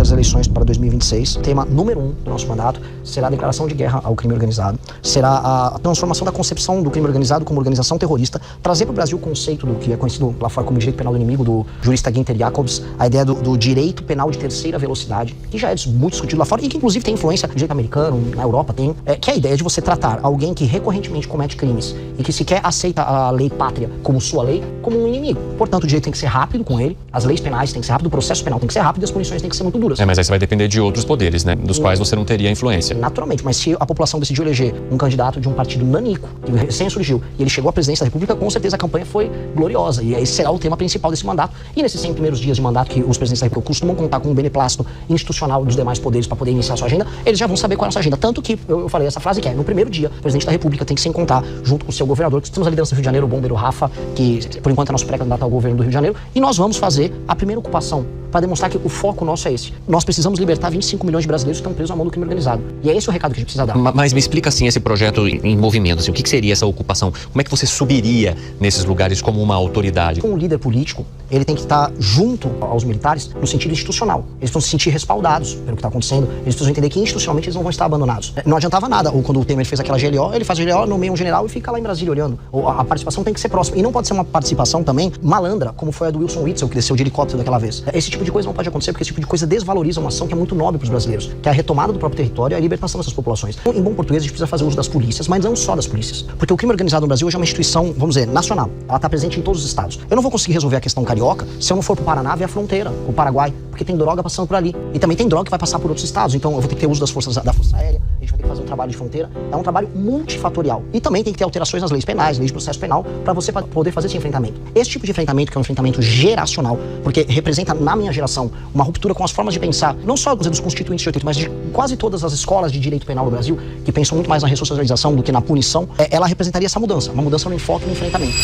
as eleições para 2026. Tema número 1 do nosso mandato será a declaração de guerra ao crime organizado. Será a transformação da concepção do crime organizado como organização terrorista, trazer para o Brasil o conceito do que é conhecido lá fora como direito penal do inimigo, do jurista Günther Jacobs, a ideia do direito penal de terceira velocidade, que já é muito discutido lá fora e que inclusive tem influência no direito americano, na Europa tem, que é a ideia de você tratar alguém que recorrentemente comete crimes e que sequer aceita a lei pátria como sua lei, como um inimigo. Portanto, o direito tem que ser rápido com ele, as leis penais têm que ser rápido, o processo penal tem que ser rápido e as punições têm que ser muito duras. Mas aí você vai depender de outros poderes, né? Dos quais você não teria influência. Naturalmente, mas se a população decidiu eleger um candidato de um partido nanico, que recém surgiu, e ele chegou à presidência da República, com certeza a campanha foi gloriosa. E esse será o tema principal desse mandato. E nesses 100 primeiros dias de mandato, que os presidentes da República costumam contar com um beneplácito institucional dos demais poderes para poder iniciar a sua agenda, eles já vão saber qual é a nossa agenda. Tanto que eu falei essa frase que é, no primeiro dia, o presidente da República tem que se encontrar junto com o seu governador, que temos a liderança do Rio de Janeiro, o bombeiro Rafa, que por enquanto é nosso pré-candidato ao governo do Rio de Janeiro, e nós vamos fazer a primeira ocupação para demonstrar que o foco nosso é esse. Nós precisamos libertar 25 milhões de brasileiros que estão presos à mão do crime organizado. E é esse o recado que a gente precisa dar. Mas me explica assim esse projeto em movimento, assim, o que seria essa ocupação? Como é que você subiria nesses lugares como uma autoridade? Um líder político, ele tem que estar junto aos militares no sentido institucional. Eles precisam se sentir respaldados pelo que está acontecendo, eles precisam entender que institucionalmente eles não vão estar abandonados. Não adiantava nada, ou quando o Temer fez aquela GLO, ele faz a GLO, nomeia um general e fica lá em Brasília olhando. Ou a participação tem que ser próxima. E não pode ser uma participação também malandra, como foi a do Wilson Witzel, que desceu de helicóptero daquela vez. Esse tipo de coisa não pode acontecer, porque esse tipo de coisa desvaloriza uma ação que é muito nobre para os brasileiros, que é a retomada do próprio território e a libertação dessas populações. Então, em bom português, a gente precisa fazer uso das polícias, mas não só das polícias. Porque o crime organizado no Brasil hoje é uma instituição, vamos dizer, nacional. Ela está presente em todos os estados. Eu não vou conseguir resolver a questão carioca se eu não for pro Paraná ver a fronteira, o Paraguai, porque tem droga passando por ali. E também tem droga que vai passar por outros estados. Então eu vou ter que ter uso da Força Aérea, a gente vai ter que fazer um trabalho de fronteira. É um trabalho multifatorial. E também tem que ter alterações nas leis penais, leis de processo penal, para você poder fazer esse enfrentamento. Esse tipo de enfrentamento, que é um enfrentamento geracional, porque representa, na minha geração, uma ruptura com as formas de pensar, não só dos constituintes de 88, mas de quase todas as escolas de direito penal do Brasil, que pensam muito mais na ressocialização do que na punição, ela representaria essa mudança, uma mudança no enfoque e no enfrentamento.